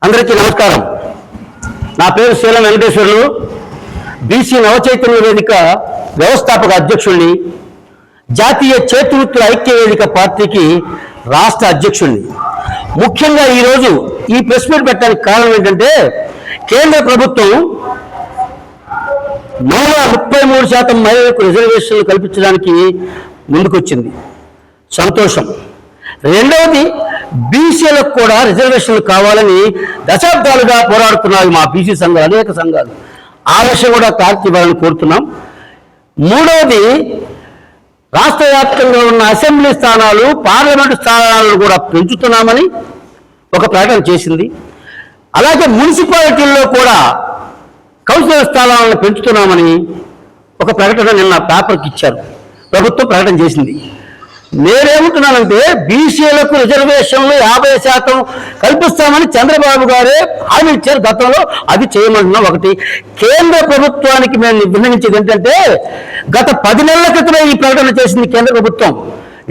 అందరికీ నమస్కారం. నా పేరు శీలం వెంకటేశ్వర్లు, బీసీ నవచైతన్య వేదిక వ్యవస్థాపక అధ్యక్షుడిని, జాతీయ చేతివృత్తుల ఐక్య వేదిక పార్టీకి రాష్ట్ర అధ్యక్షుడిని. ముఖ్యంగా ఈరోజు ఈ ప్రెస్ మీట్ పెట్టడానికి కారణం ఏంటంటే, కేంద్ర ప్రభుత్వం 133% మహిళలకు రిజర్వేషన్లు కల్పించడానికి ముందుకొచ్చింది. సంతోషం. రెండవది, బీసీలకు కూడా రిజర్వేషన్లు కావాలని దశాబ్దాలుగా పోరాడుతున్నాయి మా బీసీ సంఘాలు, అనేక సంఘాలు. ఆ విషయం కూడా క్లారిటీ ఇవ్వాలని కోరుతున్నాం. మూడవది, రాష్ట్ర వ్యాప్తంగా ఉన్న అసెంబ్లీ స్థానాలు, పార్లమెంటు స్థానాలను కూడా పెంచుతున్నామని ఒక ప్రకటన చేసింది. అలాగే మున్సిపాలిటీల్లో కూడా కౌన్సిలర్ స్థానాలను పెంచుతున్నామని ఒక ప్రకటన నిన్న పేపర్కి ఇచ్చారు, ప్రభుత్వం ప్రకటన చేసింది. నేనేమంటున్నానంటే, బీసీలకు రిజర్వేషన్లు 50% కల్పిస్తామని చంద్రబాబు గారే హామీ ఇచ్చారు గతంలో, అది చేయమంటున్నాం. ఒకటి, కేంద్ర ప్రభుత్వానికి మేము విన్నవించేది ఏంటంటే, గత 10 నెలల క్రితమే ఈ ప్రకటన చేసింది కేంద్ర ప్రభుత్వం.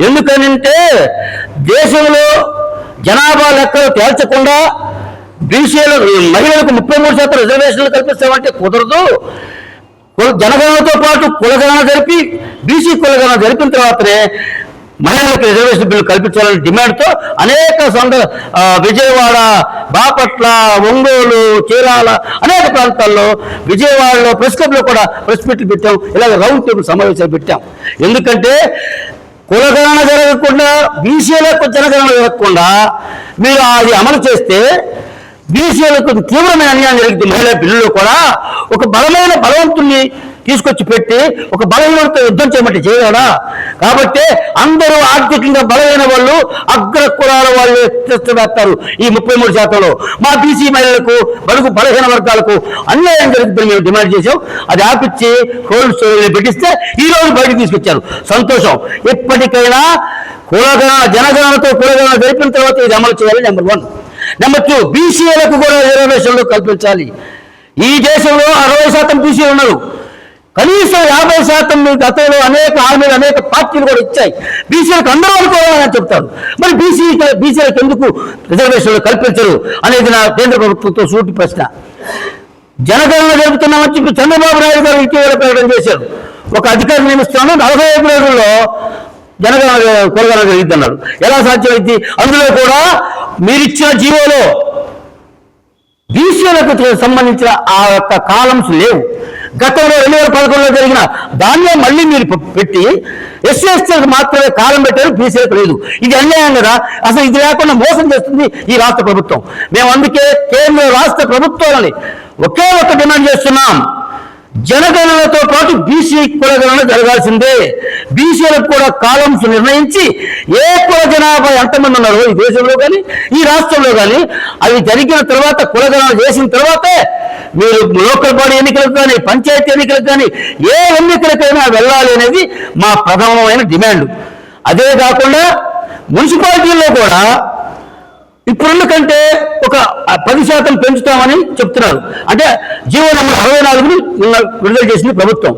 ఎందుకనంటే, దేశంలో జనాభా లెక్కలు తేల్చకుండా మహిళలకు 33% రిజర్వేషన్లు కల్పిస్తామంటే కుదరదు. జనగణనతో పాటు కులగణన జరిపి, బీసీ కులగణన జరిపిన తర్వాతనే మహిళలకు రిజర్వేషన్ బిల్లు కల్పించాలనే డిమాండ్తో అనేక విజయవాడ, బాపట్ల, ఒంగోలు, చీరాల అనేక ప్రాంతాల్లో, విజయవాడలో ప్రెస్ క్లబ్లో కూడా ప్రెస్ మీట్లు పెట్టాం. ఇలాగ రౌండ్ టేబుల్ సమావేశాలు పెట్టాం. ఎందుకంటే కులగణన జరగకుండా, బీసీలకు జనగణన జరగకుండా మీరు అది అమలు చేస్తే బీసీలకు తీవ్రమైన అన్యాయం జరిగింది. మహిళా బిల్లులో కూడా ఒక బలవంతుల్ని తీసుకొచ్చి పెట్టి ఒక బలహీనతో యుద్ధం చేయమంటే చేయగలడా? కాబట్టి అందరూ ఆర్థికంగా బలమైన వాళ్ళు, అగ్ర కులాల వాళ్ళు వేస్తారు ఈ 33%లో. మా బీసీ మహిళలకు, బడుగు బలహీన వర్గాలకు అన్యాయం జరుగుతుందని మేము డిమాండ్ చేసాం. అది ఆపిచ్చి కోల్డ్ స్టోరేజ్ పెట్టిస్తే ఈ రోజు బయటకు తీసుకొచ్చారు. సంతోషం. ఎప్పటికైనా జనగణనతో కులగణన జరిపిన తర్వాత ఇది అమలు చేయాలి. నెంబర్ 1. నెంబర్ 2, బీసీలకు కూడా రిజర్వేషన్లు కల్పించాలి. ఈ దేశంలో 60% బీసీలు ఉన్నారు. కనీసం 50% గతంలో అనేక హామీలు, అనేక పార్టీలు కూడా ఇచ్చాయి. బీసీలకు అందరూ అనుకోవాలని చెప్తారు. మరి బీసీలకు ఎందుకు రిజర్వేషన్లు కల్పించరు అనేది నా కేంద్ర ప్రభుత్వంతో సూటి ప్రశ్న. జనగణన జరుపుతున్నామని చెప్పి చంద్రబాబు నాయుడు గారు ఇటీవల ప్రకటన చేశారు. ఒక అధికారి నియమిస్తున్నాను, 45 రోజుల్లో జనగణన కులగణన జరిగిద్దన్నారు. ఎలా సాధ్యమైంది? అందులో కూడా మీరిచ్చిన జీవోలో బీసీలకు సంబంధించిన ఆ యొక్క కాలమ్స్ లేవు. గతంలో 2011లో జరిగిన దానిలో మళ్ళీ మీరు పెట్టి ఎస్సీ ఎస్టీలకు మాత్రమే కాలం పెట్టారు, బీసీలకు లేదు. ఇది అన్యాయం కదా. అసలు ఇది లేకుండా మోసం చేస్తుంది ఈ రాష్ట్ర ప్రభుత్వం. మేము అందుకే కేంద్ర రాష్ట్ర ప్రభుత్వాలని ఒకే ఒక్క డిమాండ్ చేస్తున్నాం. జనగణనతో పాటు బీసీ కులగణన జరగాల్సిందే. బీసీలకు కూడా కాలమ్స్ నిర్ణయించి ఏ కుల జనాభా ఎంతమంది ఉన్నారో ఈ దేశంలో కానీ, ఈ రాష్ట్రంలో కానీ, అవి జరిగిన తర్వాత, కులగణన చేసిన తర్వాతే మీరు లోకల్ బాడీ ఎన్నికలకు కానీ, పంచాయతీ ఎన్నికలకు కానీ, ఏ ఎన్నికలకైనా వెళ్ళాలి అనేది మా ప్రధానమైన డిమాండ్. అదే కాకుండా మున్సిపాలిటీల్లో కూడా ఇప్పుడున్న కంటే ఒక 10% పెంచుతామని చెప్తున్నారు. అంటే జీవో నెంబర్ 64ని విడుదల చేసింది ప్రభుత్వం.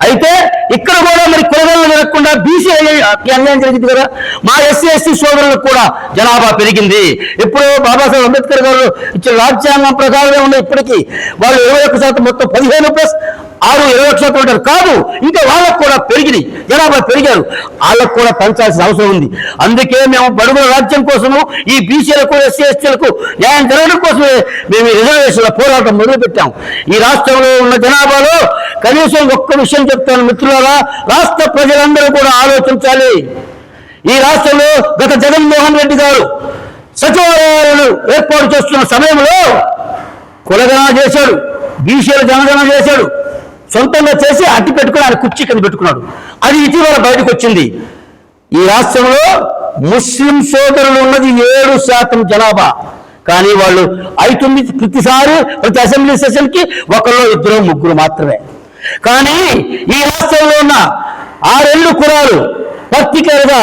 అయితే ఇక్కడ కూడా మరి కులగణన జరగకుండా బీసీ అన్యాయం జరిగింది కదా. మా ఎస్సీ ఎస్టీ సోదరులకు కూడా జనాభా పెరిగింది. ఇప్పుడు బాబాసాహెబ్ అంబేద్కర్ గారు ఇచ్చిన రాజ్యాంగం ప్రకారమే ఉన్న ఇప్పటికీ వాళ్ళు 21% మొత్తం 15+6 ఉంటారు కాదు, ఇంకా వాళ్ళకు కూడా పెరిగింది, జనాభా పెరిగారు. వాళ్ళకు కూడా పెంచాల్సిన అవసరం ఉంది. అందుకే మేము బడుగుల రాజ్యం కోసము, ఈ బీసీలకు, ఎస్సీ ఎస్టీలకు న్యాయం జరగడం కోసమే మేము ఈ రిజర్వేషన్ల పోరాటం మొదలుపెట్టాం. ఈ రాష్ట్రంలో ఉన్న జనాభాలో కనీసం ఒక్క విషయం చెప్తాను మిత్రులారా, రాష్ట్ర ప్రజలందరూ కూడా ఆలోచించాలి. ఈ రాష్ట్రంలో గత జగన్మోహన్ రెడ్డి గారు సచివాలయాలను ఏర్పాటు చేస్తున్న సమయంలో కులగణన చేశాడు, బీసీల జనగణన చేశాడు, సొంతంగా చేసి అట్టి పెట్టుకుని ఆయన కుర్చీ కింద పెట్టుకున్నాడు. అది ఇటీవల బయటకు వచ్చింది. ఈ రాష్ట్రంలో ముస్లిం సోదరులు ఉన్నది 7% జనాభా, కానీ వాళ్ళు అవుతుంది ప్రతి అసెంబ్లీ సెషన్కి 1, 2, 3 మాత్రమే. కానీ ఈ రాష్ట్రంలో ఉన్న 6 కులాలు, పర్టికులర్గా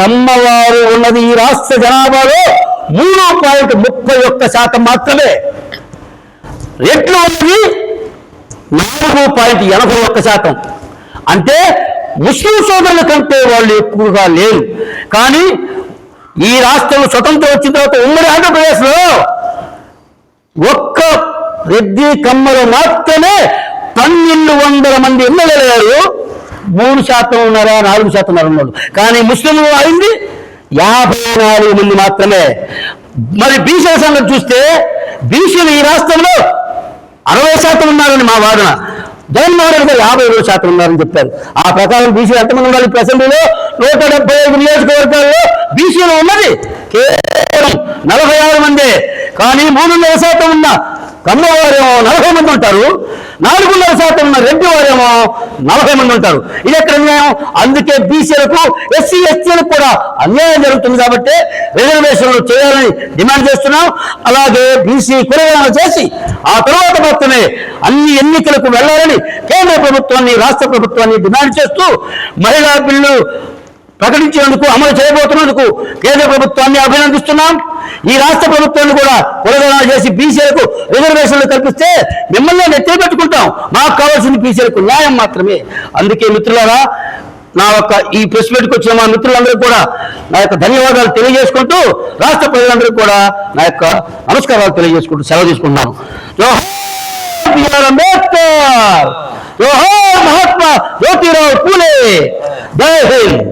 కమ్మవారు ఉన్నది ఈ రాష్ట్ర జనాభాలో 3.31% మాత్రమే. రెట్లు ఉన్నది 4.81%. అంటే ముస్లిం సోదరుల కంటే వాళ్ళు ఎక్కువగా లేరు. కానీ ఈ రాష్ట్రం స్వతంత్రం వచ్చిన తర్వాత ఉమ్మడి ఆంధ్రప్రదేశ్లో ఒక్క రెడ్డి కమ్మలు మాత్రమే 1200 మంది ఎమ్మెల్యేలు గారు 3% ఉన్నారా 4% ఉన్నారు. కానీ ముస్లింలు అయింది 54 మంది మాత్రమే. మరి బీసీల సంగతి చూస్తే బీసీలు ఈ రాష్ట్రంలో 60% ఉన్నారని మా వాదన. జగన్మోహన్ రెడ్డి గారు 57% ఉన్నారని చెప్పారు. ఆ ప్రకారం బీసీలు ఎంతమంది ఉండాలి? అసెంబ్లీలో 175 నియోజకవర్గాల్లో బీసీలు ఉన్నది కేవలం 46 మందే. కానీ 3.5% ఉన్న కమ్మవారేమో 40 మంది ఉంటారు, 4.5% ఉన్న రెడ్డి వారేమో 40 మంది ఉంటారు. ఇది ఎక్కడ అన్యాయం? అందుకే బీసీలకు ఎస్సీ ఎస్టీలకు కూడా అన్యాయం జరుగుతుంది కాబట్టి రిజర్వేషన్లు చేయాలని డిమాండ్ చేస్తున్నాం. అలాగే బీసీ కులగణన చేసి ఆ తర్వాత మాత్రమే అన్ని ఎన్నికలకు వెళ్లాలని కేంద్ర ప్రభుత్వాన్ని రాష్ట్ర ప్రభుత్వాన్ని డిమాండ్ చేస్తూ మహిళా బిల్లు ప్రకటించేందుకు అమలు చేయబోతున్నందుకు కేంద్ర ప్రభుత్వాన్ని అభినందిస్తున్నాం. ఈ రాష్ట్ర ప్రభుత్వాన్ని కూడా కులగణన చేసి బీసీలకు రిజర్వేషన్లు కల్పిస్తే మిమ్మల్ని నెత్తి పెట్టుకుంటాం. మాకు కావాల్సింది బీసీలకు న్యాయం మాత్రమే. అందుకే మిత్రులారా, నా యొక్క ఈ ప్రెస్ మీట్కి వచ్చిన మా మిత్రులందరూ కూడా నా యొక్క ధన్యవాదాలు తెలియజేసుకుంటూ రాష్ట్ర ప్రజలందరికీ కూడా నా యొక్క నమస్కారాలు తెలియజేసుకుంటూ సెలవు తీసుకుంటున్నాను. జోహార్ బిఆర్ అంబేద్కర్, జోహార్ మహాత్మా జ్యోతిరావు పూలే, జై హింద్.